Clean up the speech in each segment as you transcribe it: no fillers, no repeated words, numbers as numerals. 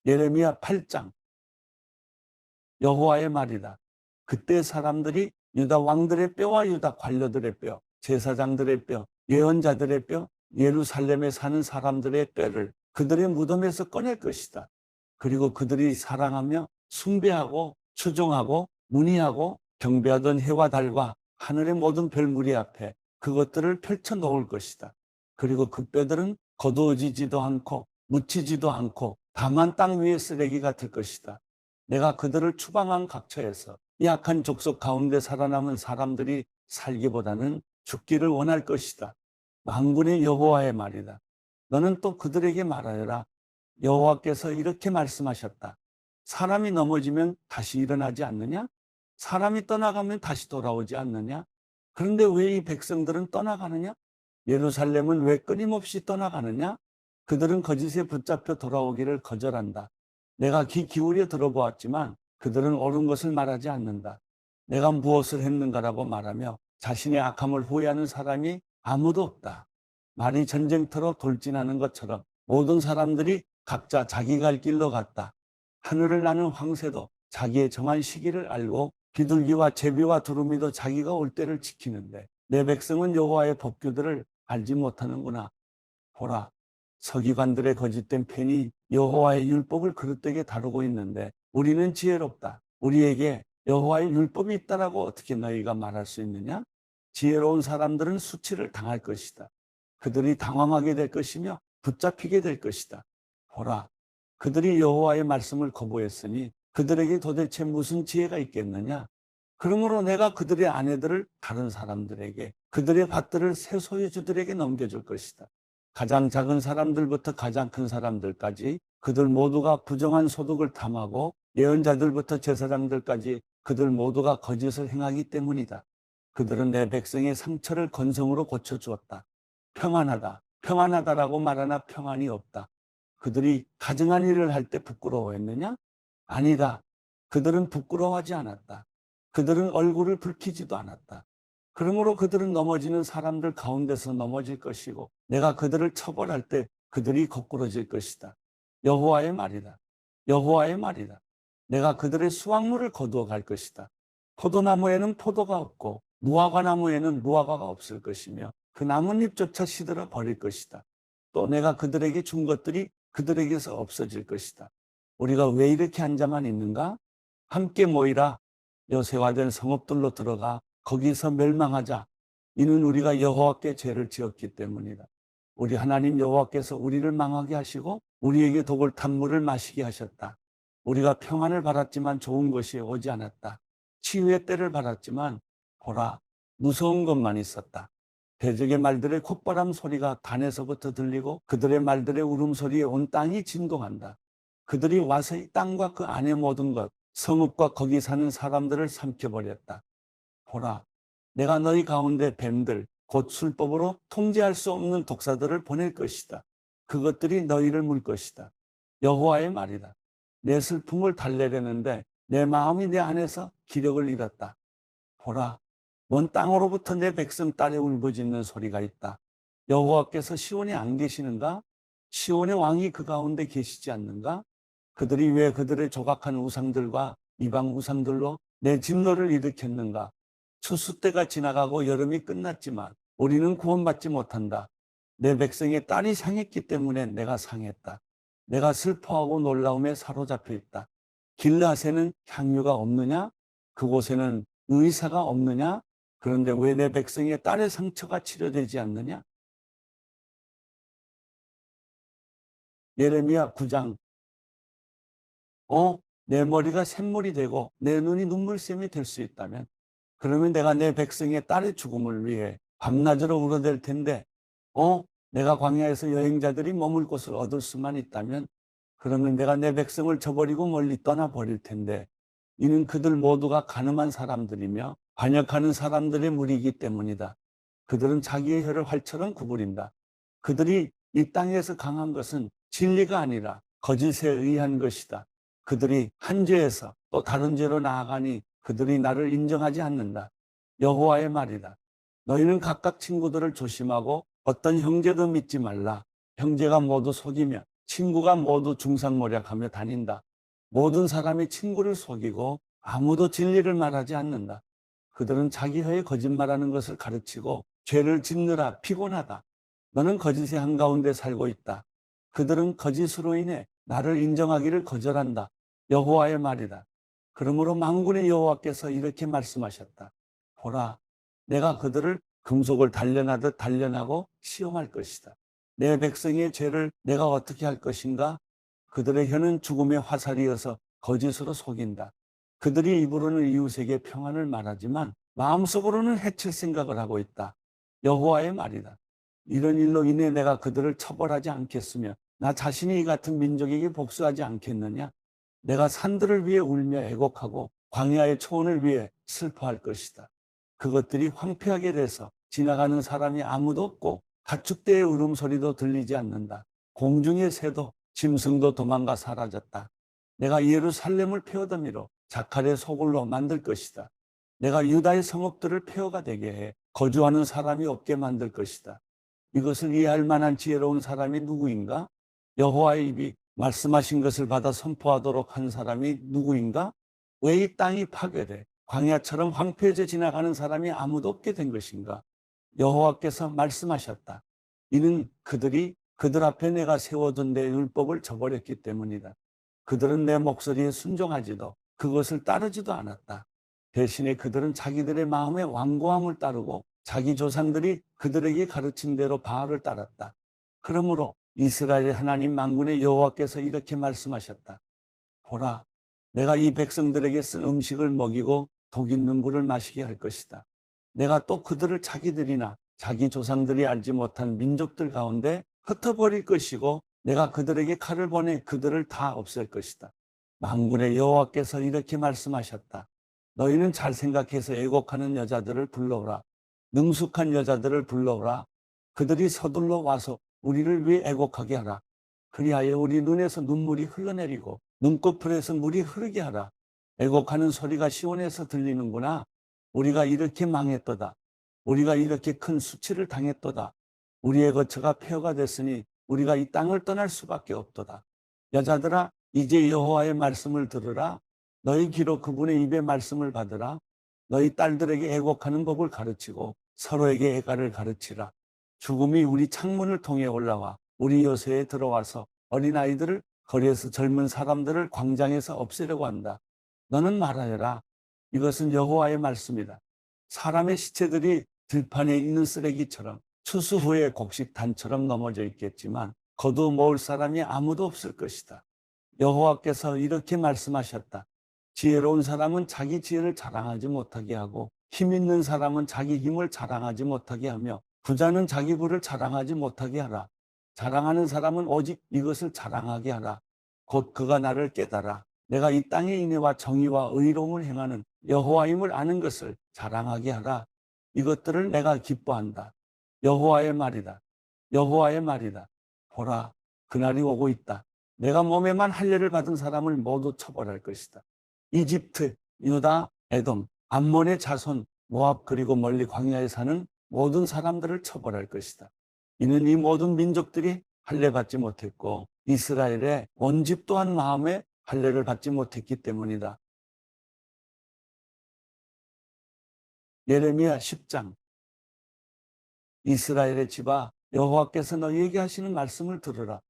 예레미야 8장. 여호와의 말이다. 그때 사람들이 유다 왕들의 뼈와 유다 관료들의 뼈, 제사장들의 뼈, 예언자들의 뼈, 예루살렘에 사는 사람들의 뼈를 그들의 무덤에서 꺼낼 것이다. 그리고 그들이 사랑하며 숭배하고 추종하고 문의하고 경배하던 해와 달과 하늘의 모든 별무리 앞에 그것들을 펼쳐 놓을 것이다. 그리고 그 뼈들은 거두어지지도 않고 묻히지도 않고 다만 땅 위의 쓰레기 같을 것이다. 내가 그들을 추방한 각처에서 약한 족속 가운데 살아남은 사람들이 살기보다는 죽기를 원할 것이다. 만군의 여호와의 말이다. 너는 또 그들에게 말하여라. 여호와께서 이렇게 말씀하셨다. 사람이 넘어지면 다시 일어나지 않느냐? 사람이 떠나가면 다시 돌아오지 않느냐? 그런데 왜 이 백성들은 떠나가느냐? 예루살렘은 왜 끊임없이 떠나가느냐? 그들은 거짓에 붙잡혀 돌아오기를 거절한다. 내가 귀 기울여 들어보았지만 그들은 옳은 것을 말하지 않는다. 내가 무엇을 했는가라고 말하며 자신의 악함을 후회하는 사람이 아무도 없다. 말이 전쟁터로 돌진하는 것처럼 모든 사람들이 각자 자기 갈 길로 갔다. 하늘을 나는 황새도 자기의 정한 시기를 알고 비둘기와 제비와 두루미도 자기가 올 때를 지키는데 내 백성은 여호와의 법규들을 알지 못하는구나. 보라, 서기관들의 거짓된 펜이 여호와의 율법을 그릇되게 다루고 있는데 우리는 지혜롭다. 우리에게 여호와의 율법이 있다라고 어떻게 너희가 말할 수 있느냐? 지혜로운 사람들은 수치를 당할 것이다. 그들이 당황하게 될 것이며 붙잡히게 될 것이다. 보라, 그들이 여호와의 말씀을 거부했으니 그들에게 도대체 무슨 지혜가 있겠느냐? 그러므로 내가 그들의 아내들을 다른 사람들에게, 그들의 밭들을 새 소유주들에게 넘겨줄 것이다. 가장 작은 사람들부터 가장 큰 사람들까지 그들 모두가 부정한 소득을 탐하고 예언자들부터 제사장들까지 그들 모두가 거짓을 행하기 때문이다. 그들은 내 백성의 상처를 건성으로 고쳐주었다. 평안하다, 평안하다라고 말하나 평안이 없다. 그들이 가증한 일을 할 때 부끄러워했느냐? 아니다. 그들은 부끄러워하지 않았다. 그들은 얼굴을 붉히지도 않았다. 그러므로 그들은 넘어지는 사람들 가운데서 넘어질 것이고 내가 그들을 처벌할 때 그들이 거꾸러질 것이다. 여호와의 말이다. 여호와의 말이다. 내가 그들의 수확물을 거두어 갈 것이다. 포도나무에는 포도가 없고 무화과나무에는 무화과가 없을 것이며 그 나뭇잎조차 시들어 버릴 것이다. 또 내가 그들에게 준 것들이 그들에게서 없어질 것이다. 우리가 왜 이렇게 앉아만 있는가? 함께 모이라. 여세화된 성읍들로 들어가 거기서 멸망하자. 이는 우리가 여호와께 죄를 지었기 때문이다. 우리 하나님 여호와께서 우리를 망하게 하시고 우리에게 독을 탄 물을 마시게 하셨다. 우리가 평안을 바랐지만 좋은 것이 오지 않았다. 치유의 때를 바랐지만 보라, 무서운 것만 있었다. 대적의 말들의 콧바람 소리가 단에서부터 들리고 그들의 말들의 울음소리에 온 땅이 진동한다. 그들이 와서 이 땅과 그 안의 모든 것, 성읍과 거기 사는 사람들을 삼켜버렸다. 보라, 내가 너희 가운데 뱀들, 곧 술법으로 통제할 수 없는 독사들을 보낼 것이다. 그것들이 너희를 물 것이다. 여호와의 말이다. 내 슬픔을 달래려는데 내 마음이 내 안에서 기력을 잃었다. 보라, 먼 땅으로부터 내 백성 딸의 울부짖는 소리가 있다. 여호와께서 시온에 안 계시는가? 시온의 왕이 그 가운데 계시지 않는가? 그들이 왜 그들의 조각한 우상들과 이방 우상들로 내 진노를 일으켰는가? 추수 때가 지나가고 여름이 끝났지만 우리는 구원받지 못한다. 내 백성의 딸이 상했기 때문에 내가 상했다. 내가 슬퍼하고 놀라움에 사로잡혀 있다. 길앗에는 향유가 없느냐? 그곳에는 의사가 없느냐? 그런데 왜 내 백성의 딸의 상처가 치료되지 않느냐? 예레미야 9장. 내 머리가 샘물이 되고 내 눈이 눈물샘이 될 수 있다면 그러면 내가 내 백성의 딸의 죽음을 위해 밤낮으로 울어댈 텐데 내가 광야에서 여행자들이 머물 곳을 얻을 수만 있다면 그러면 내가 내 백성을 저버리고 멀리 떠나버릴 텐데 이는 그들 모두가 간음한 사람들이며 반역하는 사람들의 무리이기 때문이다. 그들은 자기의 혀를 활처럼 구부린다. 그들이 이 땅에서 강한 것은 진리가 아니라 거짓에 의한 것이다. 그들이 한 죄에서 또 다른 죄로 나아가니 그들이 나를 인정하지 않는다. 여호와의 말이다. 너희는 각각 친구들을 조심하고 어떤 형제도 믿지 말라. 형제가 모두 속이며 친구가 모두 중상모략하며 다닌다. 모든 사람이 친구를 속이고 아무도 진리를 말하지 않는다. 그들은 자기 혀에 거짓말하는 것을 가르치고 죄를 짓느라 피곤하다. 너는 거짓의 한가운데 살고 있다. 그들은 거짓으로 인해 나를 인정하기를 거절한다. 여호와의 말이다. 그러므로 만군의 여호와께서 이렇게 말씀하셨다. 보라, 내가 그들을 금속을 단련하듯 단련하고 시험할 것이다. 내 백성의 죄를 내가 어떻게 할 것인가? 그들의 혀는 죽음의 화살이어서 거짓으로 속인다. 그들이 입으로는 이웃에게 평안을 말하지만 마음속으로는 해칠 생각을 하고 있다. 여호와의 말이다. 이런 일로 인해 내가 그들을 처벌하지 않겠으며 나 자신이 이 같은 민족에게 복수하지 않겠느냐? 내가 산들을 위해 울며 애곡하고 광야의 초원을 위해 슬퍼할 것이다. 그것들이 황폐하게 돼서 지나가는 사람이 아무도 없고 가축대의 울음소리도 들리지 않는다. 공중의 새도 짐승도 도망가 사라졌다. 내가 예루살렘을 폐허더미로 자칼의 소굴로 만들 것이다. 내가 유다의 성읍들을 폐허가 되게 해 거주하는 사람이 없게 만들 것이다. 이것을 이해할 만한 지혜로운 사람이 누구인가? 여호와의 입이 말씀하신 것을 받아 선포하도록 한 사람이 누구인가? 왜 이 땅이 파괴돼 광야처럼 황폐해져 지나가는 사람이 아무도 없게 된 것인가? 여호와께서 말씀하셨다. 이는 그들이 그들 앞에 내가 세워둔 내 율법을 저버렸기 때문이다. 그들은 내 목소리에 순종하지도 그것을 따르지도 않았다. 대신에 그들은 자기들의 마음의 완고함을 따르고 자기 조상들이 그들에게 가르친 대로 바알을 따랐다. 그러므로 이스라엘의 하나님 만군의 여호와께서 이렇게 말씀하셨다. 보라, 내가 이 백성들에게 쓴 음식을 먹이고 독 있는 물을 마시게 할 것이다. 내가 또 그들을 자기들이나 자기 조상들이 알지 못한 민족들 가운데 흩어버릴 것이고 내가 그들에게 칼을 보내 그들을 다 없앨 것이다. 만군의 여호와께서 이렇게 말씀하셨다. 너희는 잘 생각해서 애곡하는 여자들을 불러오라. 능숙한 여자들을 불러오라. 그들이 서둘러 와서 우리를 위해 애곡하게 하라. 그리하여 우리 눈에서 눈물이 흘러내리고 눈꺼풀에서 물이 흐르게 하라. 애곡하는 소리가 시온에서 들리는구나. 우리가 이렇게 망했도다. 우리가 이렇게 큰 수치를 당했도다. 우리의 거처가 폐허가 됐으니 우리가 이 땅을 떠날 수밖에 없도다. 여자들아, 이제 여호와의 말씀을 들으라. 너희 귀로 그분의 입의 말씀을 받으라. 너희 딸들에게 애곡하는 법을 가르치고 서로에게 애가를 가르치라. 죽음이 우리 창문을 통해 올라와 우리 요새에 들어와서 어린아이들을 거리에서 젊은 사람들을 광장에서 없애려고 한다. 너는 말하여라. 이것은 여호와의 말씀이다. 사람의 시체들이 들판에 있는 쓰레기처럼 추수 후에 곡식단처럼 넘어져 있겠지만 거두 모을 사람이 아무도 없을 것이다. 여호와께서 이렇게 말씀하셨다. 지혜로운 사람은 자기 지혜를 자랑하지 못하게 하고 힘 있는 사람은 자기 힘을 자랑하지 못하게 하며 부자는 자기 부를 자랑하지 못하게 하라. 자랑하는 사람은 오직 이것을 자랑하게 하라. 곧 그가 나를 깨달아 내가 이 땅의 인애와 정의와 의로움을 행하는 여호와임을 아는 것을 자랑하게 하라. 이것들을 내가 기뻐한다. 여호와의 말이다. 여호와의 말이다. 보라, 그날이 오고 있다. 내가 몸에만 할례를 받은 사람을 모두 처벌할 것이다. 이집트, 유다, 에돔, 암몬의 자손, 모압 그리고 멀리 광야에 사는 모든 사람들을 처벌할 것이다. 이는 이 모든 민족들이 할례 받지 못했고 이스라엘의 온 집 또한 마음에 할례를 받지 못했기 때문이다. 예레미야 10장. 이스라엘의 집아, 여호와께서 너희에게 하시는 말씀을 들으라.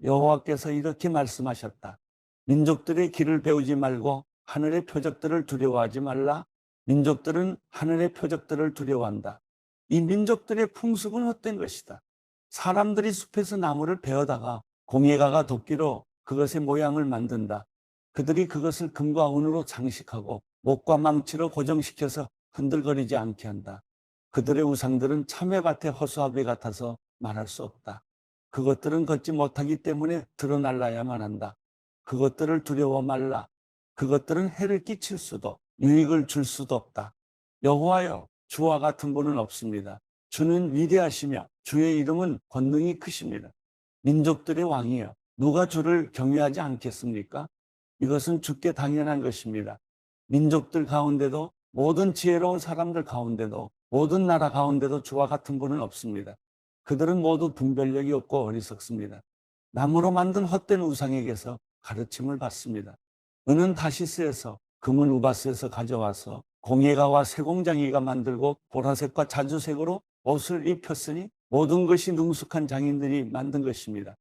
여호와께서 이렇게 말씀하셨다. 민족들의 길을 배우지 말고 하늘의 표적들을 두려워하지 말라. 민족들은 하늘의 표적들을 두려워한다. 이 민족들의 풍습은 헛된 것이다. 사람들이 숲에서 나무를 베어다가 공예가가 도끼로 그것의 모양을 만든다. 그들이 그것을 금과 은으로 장식하고 목과 망치로 고정시켜서 흔들거리지 않게 한다. 그들의 우상들은 참외밭의 허수아비 같아서 말할 수 없다. 그것들은 걷지 못하기 때문에 드러날라야만 한다. 그것들을 두려워 말라. 그것들은 해를 끼칠 수도 유익을 줄 수도 없다. 여호와여, 주와 같은 분은 없습니다. 주는 위대하시며 주의 이름은 권능이 크십니다. 민족들의 왕이여, 누가 주를 경외하지 않겠습니까? 이것은 주께 당연한 것입니다. 민족들 가운데도 모든 지혜로운 사람들 가운데도 모든 나라 가운데도 주와 같은 분은 없습니다. 그들은 모두 분별력이 없고 어리석습니다. 나무로 만든 헛된 우상에게서 가르침을 받습니다. 은은 다시스에서, 금은 우바스에서 가져와서 공예가와 세공장이가 만들고 보라색과 자주색으로 옷을 입혔으니 모든 것이 능숙한 장인들이 만든 것입니다.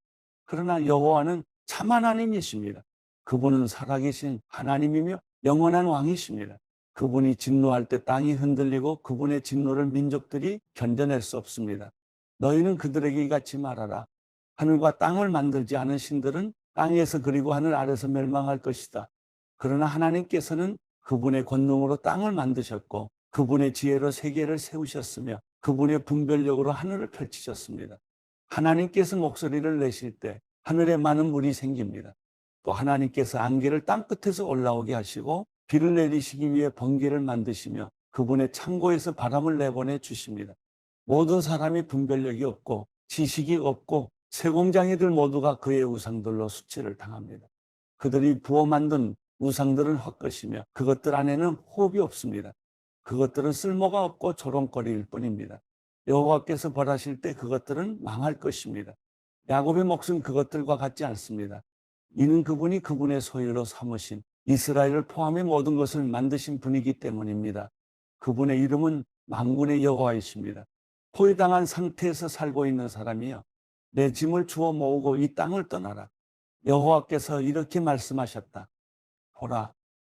그러나 여호와는 참 하나님이십니다. 그분은 살아계신 하나님이며 영원한 왕이십니다. 그분이 진노할 때 땅이 흔들리고 그분의 진노를 민족들이 견뎌낼 수 없습니다. 너희는 그들에게 이같이 말하라. 하늘과 땅을 만들지 않은 신들은 땅에서 그리고 하늘 아래서 멸망할 것이다. 그러나 하나님께서는 그분의 권능으로 땅을 만드셨고 그분의 지혜로 세계를 세우셨으며 그분의 분별력으로 하늘을 펼치셨습니다. 하나님께서 목소리를 내실 때 하늘에 많은 물이 생깁니다. 또 하나님께서 안개를 땅끝에서 올라오게 하시고 비를 내리시기 위해 번개를 만드시며 그분의 창고에서 바람을 내보내 주십니다. 모든 사람이 분별력이 없고 지식이 없고 세공장이들 모두가 그의 우상들로 수치를 당합니다. 그들이 부어 만든 우상들은 헛것이며 그것들 안에는 호흡이 없습니다. 그것들은 쓸모가 없고 조롱거리일 뿐입니다. 여호와께서 벌하실 때 그것들은 망할 것입니다. 야곱의 몫은 그것들과 같지 않습니다. 이는 그분이 그분의 소유로 삼으신 이스라엘을 포함해 모든 것을 만드신 분이기 때문입니다. 그분의 이름은 만군의 여호와이십니다. 포위당한 상태에서 살고 있는 사람이여, 내 짐을 주워 모으고 이 땅을 떠나라. 여호와께서 이렇게 말씀하셨다. 보라,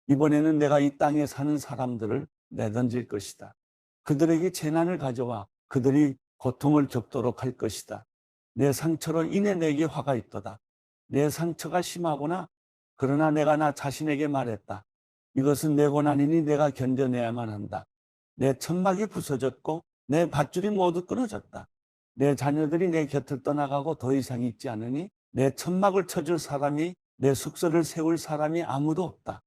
이번에는 내가 이 땅에 사는 사람들을 내던질 것이다. 그들에게 재난을 가져와 그들이 고통을 겪도록 할 것이다. 내 상처로 인해 내게 화가 있도다. 내 상처가 심하구나. 그러나 내가 나 자신에게 말했다. 이것은 내 고난이니 내가 견뎌내야만 한다. 내 천막이 부서졌고 내 밧줄이 모두 끊어졌다. 내 자녀들이 내 곁을 떠나가고 더 이상 있지 않으니 내 천막을 쳐줄 사람이, 내 숙소를 세울 사람이 아무도 없다.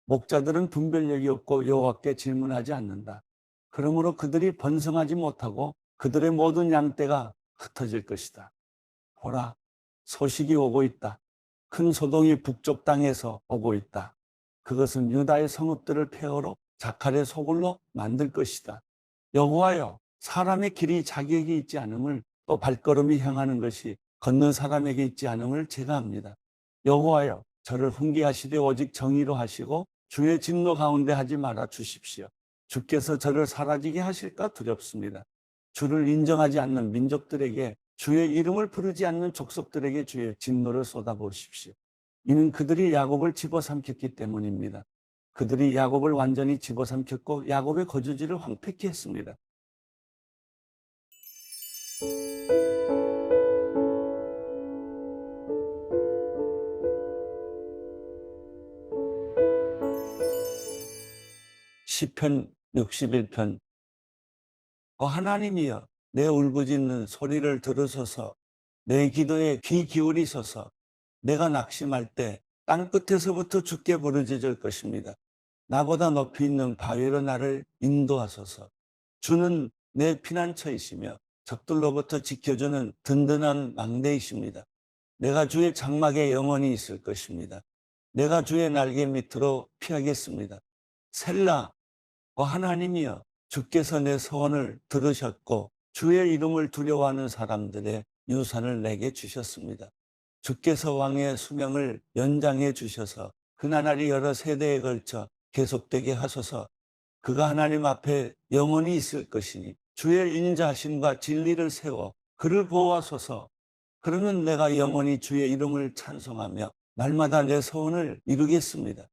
목자들은 분별력이 없고 여호와께 질문하지 않는다. 그러므로 그들이 번성하지 못하고 그들의 모든 양떼가 흩어질 것이다. 보라, 소식이 오고 있다. 큰 소동이 북쪽 땅에서 오고 있다. 그것은 유다의 성읍들을 폐허로 자칼의 소굴로 만들 것이다. 여호와여, 사람의 길이 자기에게 있지 않음을, 또 발걸음이 향하는 것이 걷는 사람에게 있지 않음을 제가 압니다. 여호와여, 저를 훈계하시되 오직 정의로 하시고 주의 진노 가운데 하지 말아 주십시오. 주께서 저를 사라지게 하실까 두렵습니다. 주를 인정하지 않는 민족들에게, 주의 이름을 부르지 않는 족속들에게 주의 진노를 쏟아부으십시오. 이는 그들이 야곱을 집어삼켰기 때문입니다. 그들이 야곱을 완전히 집어삼켰고 야곱의 거주지를 황폐케 했습니다. 시편 61편. 하나님이여, 내 울부짖는 소리를 들으소서. 내 기도에 귀 기울이소서. 내가 낙심할 때 땅끝에서부터 주께 부르짖을 것입니다. 나보다 높이 있는 바위로 나를 인도하소서. 주는 내 피난처이시며 적들로부터 지켜주는 든든한 망대이십니다. 내가 주의 장막에 영원히 있을 것입니다. 내가 주의 날개 밑으로 피하겠습니다. 셀라. 하나님이여, 주께서 내 소원을 들으셨고 주의 이름을 두려워하는 사람들의 유산을 내게 주셨습니다. 주께서 왕의 수명을 연장해 주셔서 그 나날이 여러 세대에 걸쳐 계속되게 하소서. 그가 하나님 앞에 영원히 있을 것이니 주의 인자하심과 진리를 세워 그를 보호하소서. 그러면 내가 영원히 주의 이름을 찬송하며 날마다 내 소원을 이루겠습니다.